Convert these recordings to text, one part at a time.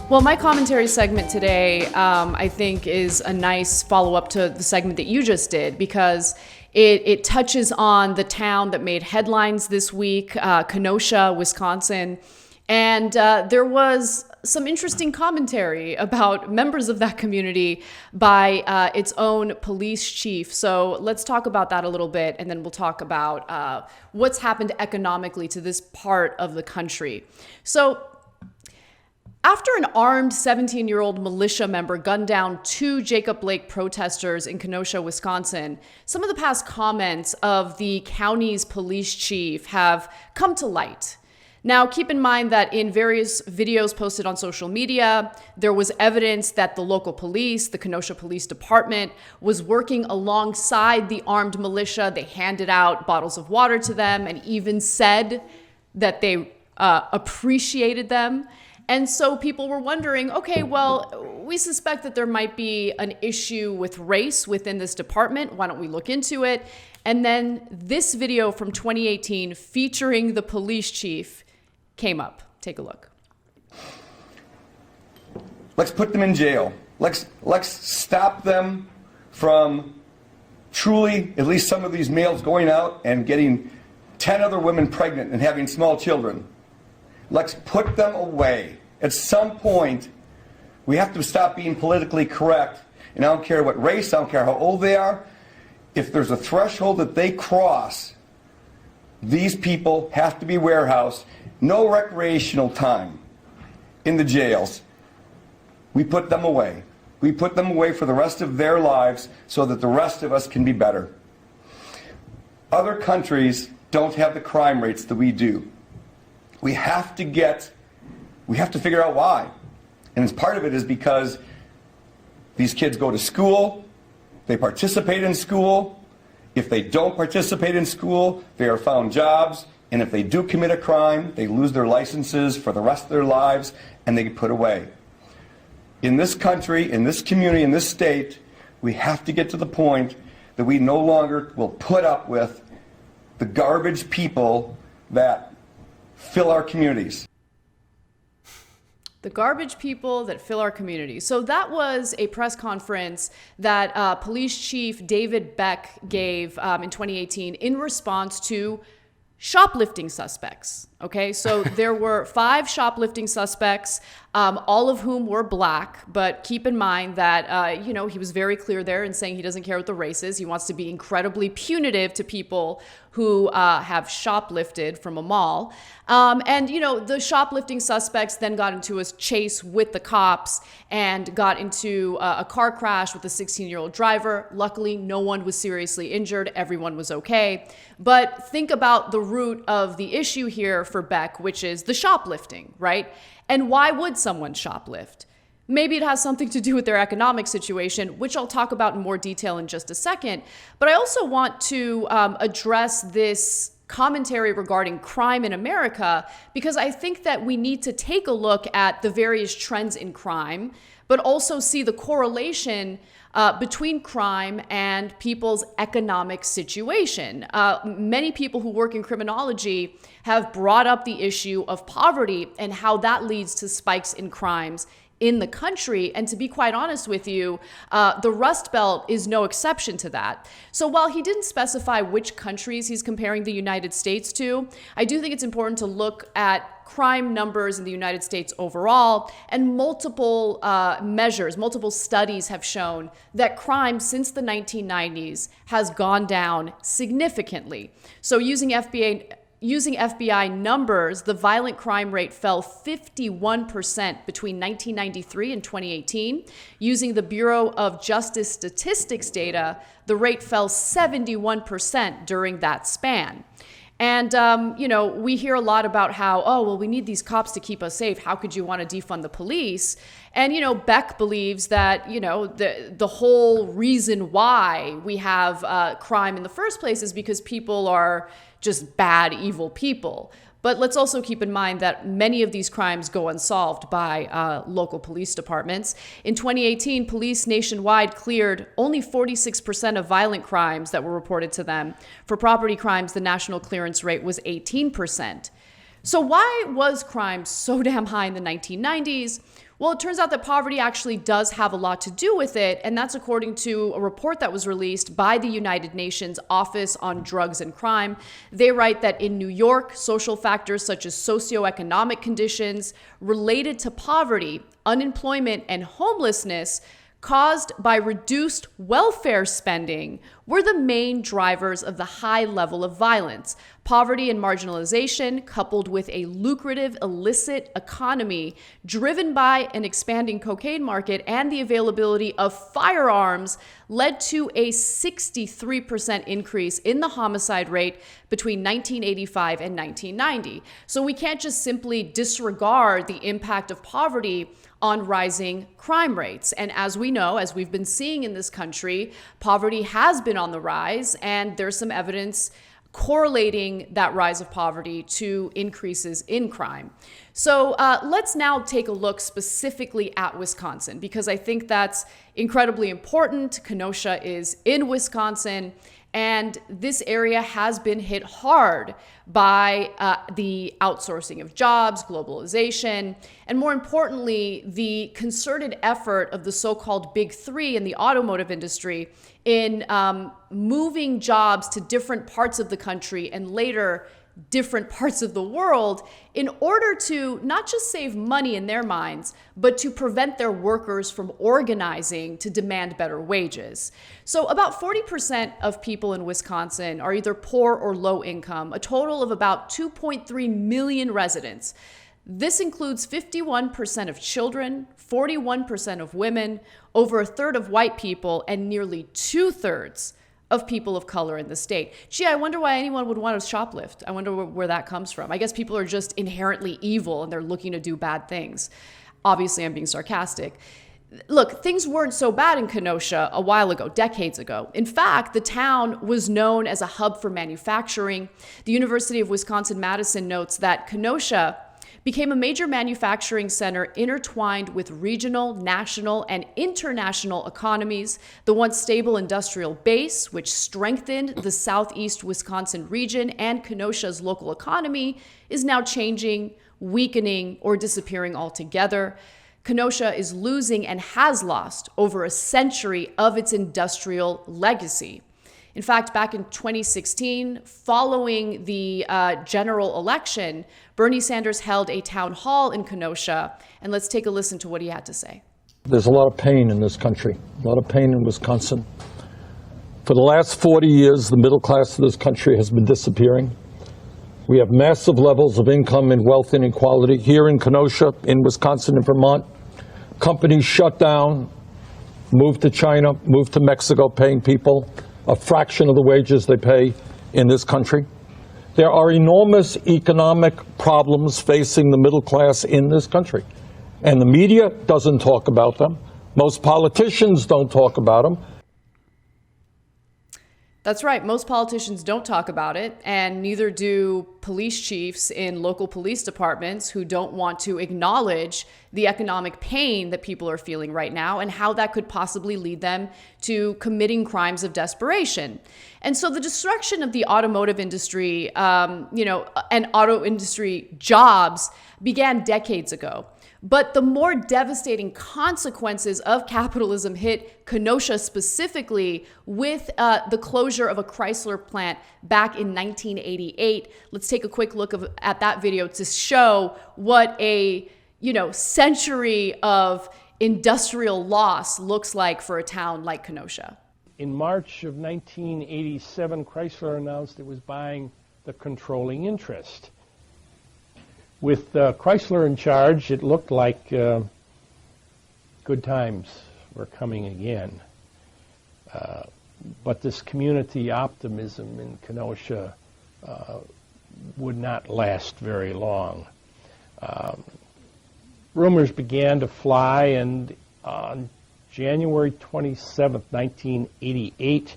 Well, my commentary segment today, I think, is a nice follow-up to the segment that you just did, because it touches on the town that made headlines this week, Kenosha, Wisconsin. And there was some interesting commentary about members of that community by its own police chief. So let's talk about that a little bit, and then we'll talk about what's happened economically to this part of the country. So after an armed 17-year-old militia member gunned down two Jacob Lake protesters in Kenosha, Wisconsin, some of the past comments of the county's police chief have come to light. Now, keep in mind that in various videos posted on social media, there was evidence that the local police, the Kenosha Police Department, was working alongside the armed militia. They handed out bottles of water to them and even said that they appreciated them. And so people were wondering, okay, well, we suspect that there might be an issue with race within this department. Why don't we look into it? And then this video from 2018 featuring the police chief came up. Take a look. Let's put them in jail. Let's stop them from truly, at least some of these males going out and getting 10 other women pregnant and having small children. Let's put them away. At some point, we have to stop being politically correct. And I don't care what race, I don't care how old they are. If there's a threshold that they cross, these people have to be warehoused. No recreational time in the jails. We put them away. We put them away for the rest of their lives so that the rest of us can be better. Other countries don't have the crime rates that we do. We have to figure out why. And part of it is because these kids go to school, they participate in school. If they don't participate in school, they are found jobs. And if they do commit a crime, they lose their licenses for the rest of their lives and they get put away. In this country, in this community, in this state, we have to get to the point that we no longer will put up with the garbage people that fill our communities. The garbage people that fill our community. So that was a press conference that Police Chief David Beck gave in 2018 in response to shoplifting suspects. Okay, so there were 5 shoplifting suspects, all of whom were black. But keep in mind that, he was very clear there in saying he doesn't care what the race is. He wants to be incredibly punitive to people who have shoplifted from a mall. The shoplifting suspects then got into a chase with the cops and got into a car crash with a 16-year-old driver. Luckily, no one was seriously injured. Everyone was okay. But think about the root of the issue here for Beck, which is the shoplifting, right? And why would someone shoplift? Maybe it has something to do with their economic situation, which I'll talk about in more detail in just a second. But I also want to address this commentary regarding crime in America, because I think that we need to take a look at the various trends in crime, but also see the correlation between crime and people's economic situation. Many people who work in criminology have brought up the issue of poverty and how that leads to spikes in crimes in the country. And to be quite honest with you, the Rust Belt is no exception to that. So while he didn't specify which countries he's comparing the United States to, I do think it's important to look at crime numbers in the United States overall, and multiple measures, multiple studies have shown that crime since the 1990s has gone down significantly. So using FBI numbers, the violent crime rate fell 51% between 1993 and 2018. Using the Bureau of Justice Statistics data, the rate fell 71% during that span. And, we hear a lot about how, we need these cops to keep us safe. How could you want to defund the police? And, Beck believes that, the whole reason why we have crime in the first place is because people are just bad, evil people. But let's also keep in mind that many of these crimes go unsolved by local police departments. In 2018, police nationwide cleared only 46% of violent crimes that were reported to them. For property crimes, the national clearance rate was 18%. So why was crime so damn high in the 1990s? Well, it turns out that poverty actually does have a lot to do with it, and that's according to a report that was released by the United Nations Office on Drugs and Crime. They write that in New York, social factors such as socioeconomic conditions related to poverty, unemployment, and homelessness caused by reduced welfare spending were the main drivers of the high level of violence. Poverty and marginalization, coupled with a lucrative illicit economy driven by an expanding cocaine market and the availability of firearms, led to a 63% increase in the homicide rate between 1985 and 1990. So we can't just simply disregard the impact of poverty on rising crime rates. And as we know, as we've been seeing in this country, poverty has been on the rise, and there's some evidence correlating that rise of poverty to increases in crime. So let's now take a look specifically at Wisconsin, because I think that's incredibly important. Kenosha is in Wisconsin, and this area has been hit hard by the outsourcing of jobs, globalization, and more importantly, the concerted effort of the so-called Big Three in the automotive industry in moving jobs to different parts of the country and later different parts of the world in order to not just save money in their minds, but to prevent their workers from organizing to demand better wages. So about 40% of people in Wisconsin are either poor or low income, a total of about 2.3 million residents. This includes 51% of children, 41% of women, over a third of white people, and nearly 2/3 of people of color in the state. Gee, I wonder why anyone would want to shoplift. I wonder where that comes from. I guess people are just inherently evil and they're looking to do bad things. Obviously, I'm being sarcastic. Look, things weren't so bad in Kenosha a while ago, decades ago. In fact, the town was known as a hub for manufacturing. The University of Wisconsin-Madison notes that Kenosha became a major manufacturing center intertwined with regional, national, and international economies. The once stable industrial base, which strengthened the southeast Wisconsin region and Kenosha's local economy, is now changing, weakening, or disappearing altogether. Kenosha is losing and has lost over a century of its industrial legacy. In fact, back in 2016, following the general election, Bernie Sanders held a town hall in Kenosha, and let's take a listen to what he had to say. There's a lot of pain in this country, a lot of pain in Wisconsin. For the last 40 years, the middle class of this country has been disappearing. We have massive levels of income and wealth inequality here in Kenosha, in Wisconsin and Vermont. Companies shut down, moved to China, moved to Mexico, paying people a fraction of the wages they pay in this country. There are enormous economic problems facing the middle class in this country, and the media doesn't talk about them. Most politicians don't talk about them. That's right. Most politicians don't talk about it, and neither do police chiefs in local police departments who don't want to acknowledge the economic pain that people are feeling right now and how that could possibly lead them to committing crimes of desperation. And so the destruction of the automotive industry, and auto industry jobs began decades ago. But the more devastating consequences of capitalism hit Kenosha specifically with the closure of a Chrysler plant back in 1988. Let's take a quick look at that video to show what a century of industrial loss looks like for a town like Kenosha. In March of 1987, Chrysler announced it was buying the controlling interest. With Chrysler in charge, it looked like good times were coming again. But this community optimism in Kenosha would not last very long. Rumors began to fly, and on January 27th, 1988,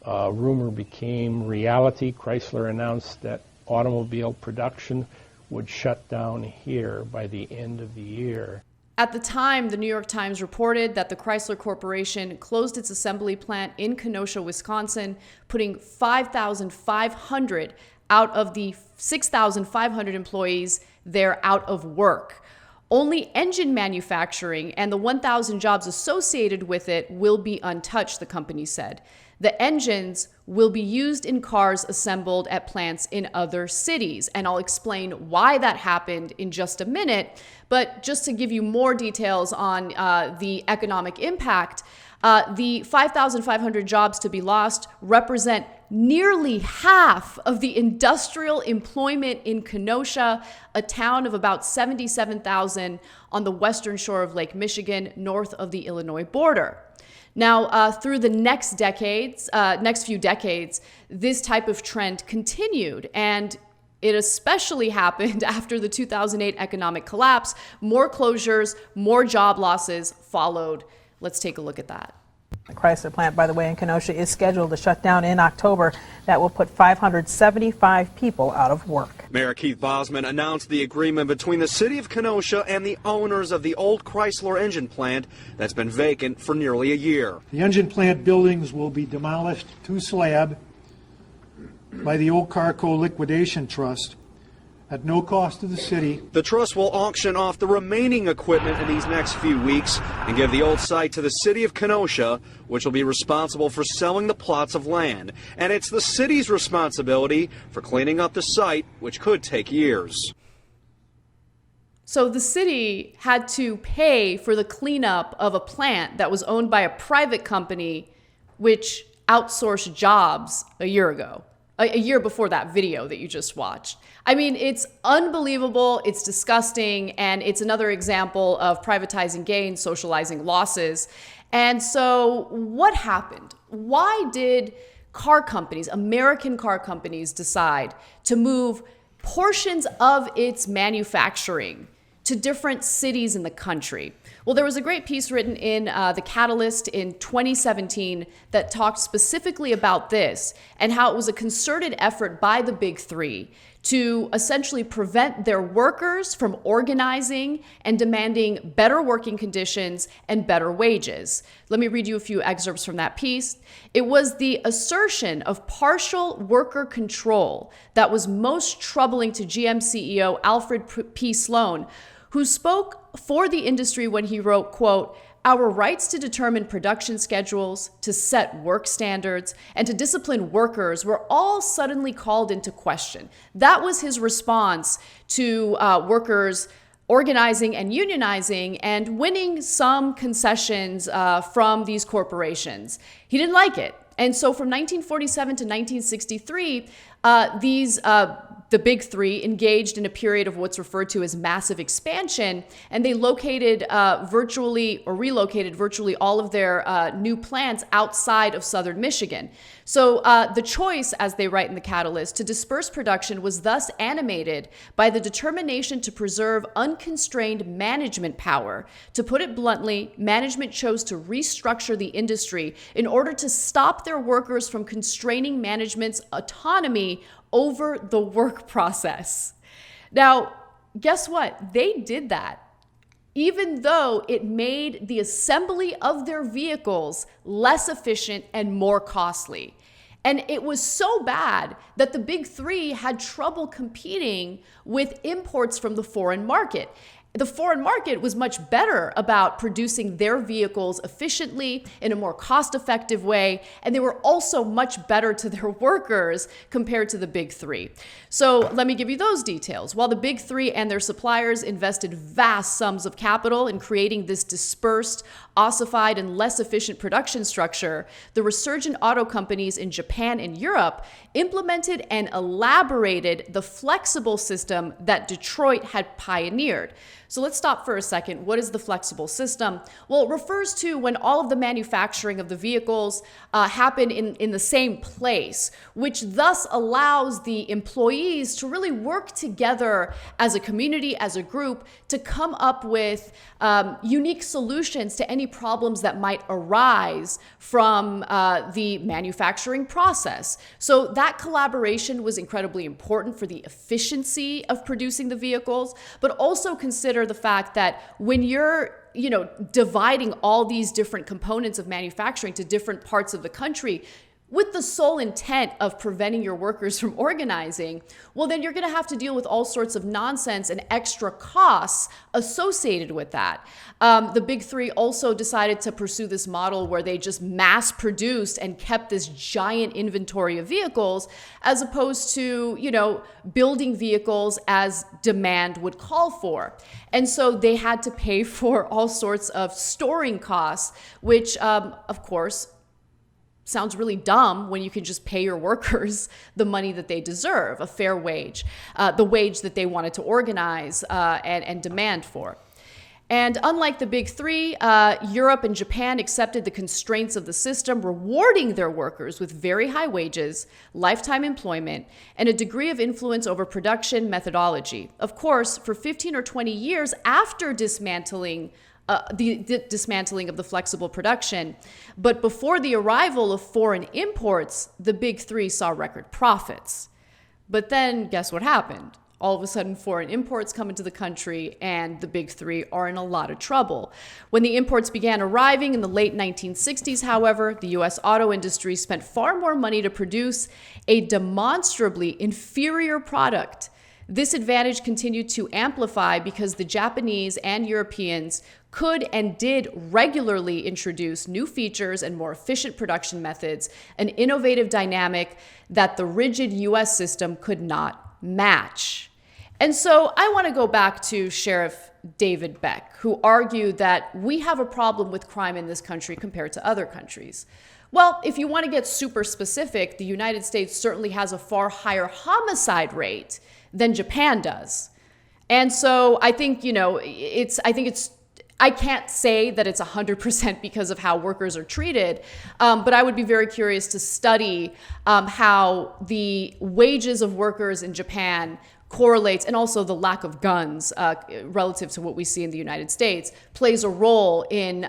rumor became reality. Chrysler announced that automobile production would shut down here by the end of the year. At the time, the New York Times reported that the Chrysler Corporation closed its assembly plant in Kenosha, Wisconsin, putting 5,500 out of the 6,500 employees there out of work. Only engine manufacturing and the 1,000 jobs associated with it will be untouched, the company said. The engines will be used in cars assembled at plants in other cities. And I'll explain why that happened in just a minute. But just to give you more details on the economic impact, the 5,500 jobs to be lost represent nearly half of the industrial employment in Kenosha, a town of about 77,000 on the western shore of Lake Michigan, north of the Illinois border. Now, through the next few decades, this type of trend continued, and it especially happened after the 2008 economic collapse. More closures, more job losses followed. Let's take a look at that. The Chrysler plant, by the way, in Kenosha is scheduled to shut down in October. That will put 575 people out of work. Mayor Keith Bosman announced the agreement between the city of Kenosha and the owners of the old Chrysler engine plant that's been vacant for nearly a year. The engine plant buildings will be demolished to slab by the Old Carco Liquidation Trust at no cost to the city. The trust will auction off the remaining equipment in these next few weeks and give the old site to the city of Kenosha, which will be responsible for selling the plots of land. And it's the city's responsibility for cleaning up the site, which could take years. So the city had to pay for the cleanup of a plant that was owned by a private company, which outsourced jobs a year ago. A year before that video that you just watched. I mean, it's unbelievable, it's disgusting, and it's another example of privatizing gains, socializing losses. And so what happened? Why did car companies, American car companies, decide to move portions of its manufacturing to different cities in the country? Well, there was a great piece written in The Catalyst in 2017 that talked specifically about this and how it was a concerted effort by the Big Three to essentially prevent their workers from organizing and demanding better working conditions and better wages. Let me read you a few excerpts from that piece. It was the assertion of partial worker control that was most troubling to GM CEO Alfred P. Sloan, who spoke for the industry when he wrote, quote, "Our rights to determine production schedules, to set work standards, and to discipline workers were all suddenly called into question." That was his response to workers organizing and unionizing and winning some concessions from these corporations. He didn't like it. And so from 1947 to 1963, the Big Three engaged in a period of what's referred to as massive expansion, and they relocated virtually all of their new plants outside of southern Michigan. So the choice, as they write in The Catalyst, to disperse production was thus animated by the determination to preserve unconstrained management power. To put it bluntly, management chose to restructure the industry in order to stop their workers from constraining management's autonomy over the work process. Now, guess what? They did that, even though it made the assembly of their vehicles less efficient and more costly. And it was so bad that the Big Three had trouble competing with imports from the foreign market. The foreign market was much better about producing their vehicles efficiently in a more cost-effective way, and they were also much better to their workers compared to the Big Three. So let me give you those details. While the Big Three and their suppliers invested vast sums of capital in creating this dispersed, ossified, and less efficient production structure, the resurgent auto companies in Japan and Europe implemented and elaborated the flexible system that Detroit had pioneered. So let's stop for a second. What is the flexible system? Well, it refers to when all of the manufacturing of the vehicles happen in the same place, which thus allows the employees to really work together as a community, as a group, to come up with unique solutions to any problems that might arise from the manufacturing process. So that collaboration was incredibly important for the efficiency of producing the vehicles, but also consider the fact that when you're dividing all these different components of manufacturing to different parts of the country, with the sole intent of preventing your workers from organizing, well, then you're going to have to deal with all sorts of nonsense and extra costs associated with that. The Big Three also decided to pursue this model where they just mass produced and kept this giant inventory of vehicles, as opposed to, building vehicles as demand would call for. And so they had to pay for all sorts of storing costs, which, of course, sounds really dumb when you can just pay your workers the money that they deserve, a fair wage, the wage that they wanted to organize and demand for. And unlike the Big Three, Europe and Japan accepted the constraints of the system, rewarding their workers with very high wages, lifetime employment, and a degree of influence over production methodology. Of course, for 15 or 20 years after dismantling the dismantling of the flexible production. But before the arrival of foreign imports, the Big Three saw record profits. But then guess what happened? All of a sudden, foreign imports come into the country and the Big Three are in a lot of trouble. When the imports began arriving in the late 1960s, however, the U.S. auto industry spent far more money to produce a demonstrably inferior product. This advantage continued to amplify because the Japanese and Europeans could and did regularly introduce new features and more efficient production methods, an innovative dynamic that the rigid US system could not match. And so I want to go back to Sheriff David Beck, who argued that we have a problem with crime in this country compared to other countries. Well, if you want to get super specific, the United States certainly has a far higher homicide rate than Japan does. And so I think, I can't say that it's 100% because of how workers are treated, but I would be very curious to study how the wages of workers in Japan correlates, and also the lack of guns relative to what we see in the United States, plays a role in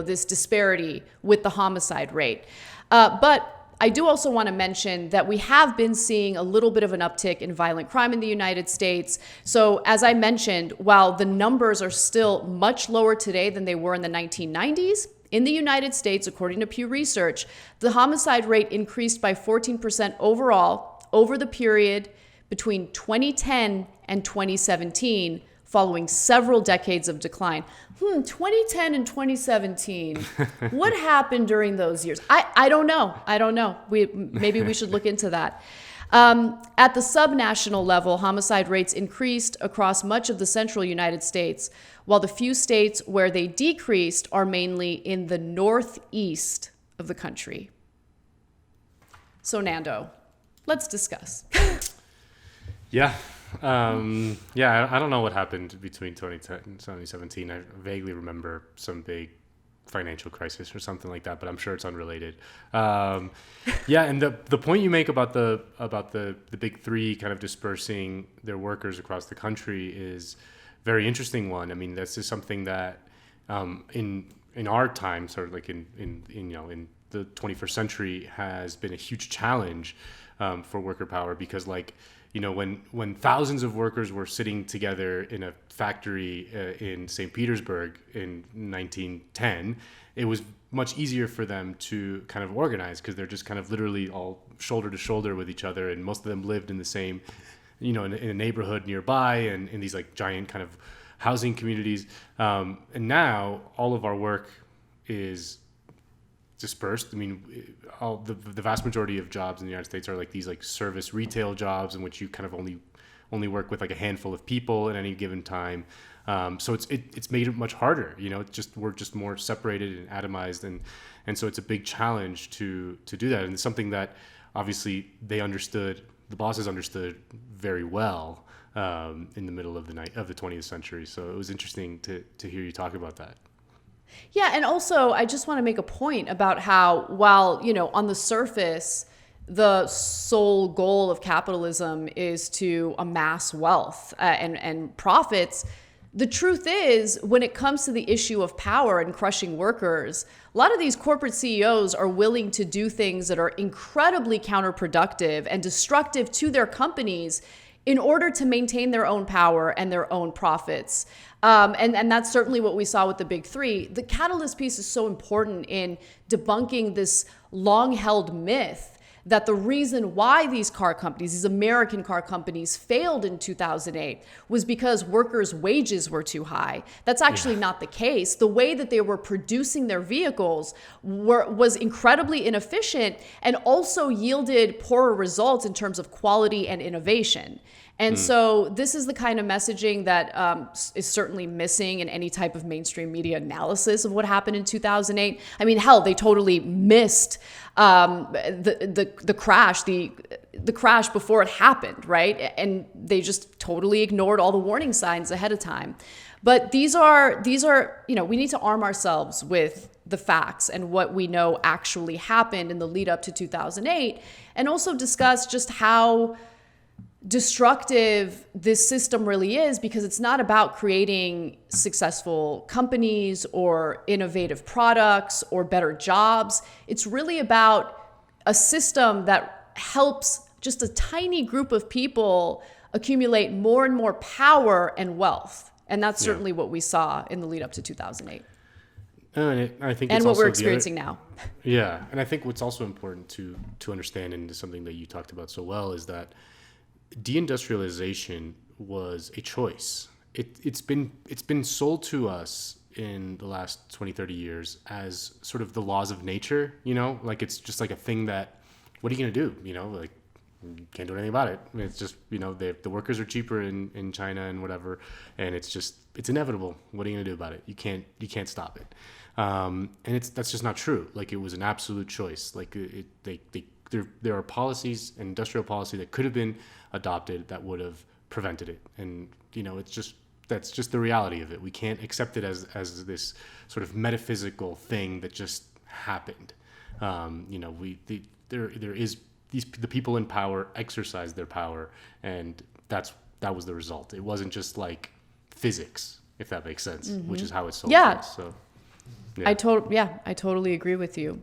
this disparity with the homicide rate. But I do also want to mention that we have been seeing a little bit of an uptick in violent crime in the United States. So as I mentioned, while the numbers are still much lower today than they were in the 1990s, in the United States, according to Pew Research, the homicide rate increased by 14% overall over the period between 2010 and 2017, following several decades of decline. 2010 and 2017, what happened during those years? I don't know. Maybe we should look into that. At the subnational level, homicide rates increased across much of the central United States, while the few states where they decreased are mainly in the northeast of the country. So Nando, let's discuss. Yeah. I don't know what happened between 2010 and 2017. I vaguely remember some big financial crisis or something like that, but I'm sure it's unrelated. And the point you make about the Big Three kind of dispersing their workers across the country is a very interesting one. I mean, this is something that in our time, sort of like in the 21st century, has been a huge challenge for worker power, because when thousands of workers were sitting together in a factory in St. Petersburg in 1910, it was much easier for them to kind of organize, because they're just kind of literally all shoulder to shoulder with each other, and most of them lived in the same, in a neighborhood nearby, and in these like giant kind of housing communities. And now all of our work is dispersed. I mean, the vast majority of jobs in the United States are like these like service retail jobs, in which you kind of only work with like a handful of people at any given time. So it's made it much harder. We're just more separated and atomized, and so it's a big challenge to do that. And it's something that obviously the bosses understood very well in the middle of the 20th century. So it was interesting to hear you talk about that. Yeah, and also I just want to make a point about how, while, on the surface, the sole goal of capitalism is to amass wealth and profits, the truth is, when it comes to the issue of power and crushing workers, a lot of these corporate CEOs are willing to do things that are incredibly counterproductive and destructive to their companies in order to maintain their own power and their own profits. And that's certainly what we saw with the Big Three. The catalyst piece is so important in debunking this long-held myth that the reason why these car companies, these American car companies, failed in 2008 was because workers' wages were too high. That's actually not the case. The way that they were producing their vehicles was incredibly inefficient and also yielded poorer results in terms of quality and innovation. And so this is the kind of messaging that is certainly missing in any type of mainstream media analysis of what happened in 2008. I mean, hell, they totally missed the crash, the crash before it happened, right? And they just totally ignored all the warning signs ahead of time. But these are, you know, we need to arm ourselves with the facts and what we know actually happened in the lead up to 2008, and also discuss just how destructive this system really is, because it's not about creating successful companies or innovative products or better jobs. It's really about a system that helps just a tiny group of people accumulate more and more power and wealth. And that's certainly what we saw in the lead up to 2008. And I think and it's what also we're experiencing now. Yeah. And I think what's also important to understand, and something that you talked about so well, is that deindustrialization was a choice. It's been sold to us in the last 20, 30 years as sort of the laws of nature, you know, like it's just like a thing that, what are you going to do? You know, like, you can't do anything about it. It's just, you know, the workers are cheaper in China and whatever, and it's inevitable. What are you going to do about it? You can't stop it. And that's just not true. Like, it was an absolute choice. Like, there are policies, industrial policy, that could have been adopted that would have prevented it. And, you know, that's just the reality of it. We can't accept it as this sort of metaphysical thing that just happened. You know, the people in power exercise their power, and that was the result. It wasn't just like physics, if that makes sense, which is how it's sold to us. So, I totally agree with you.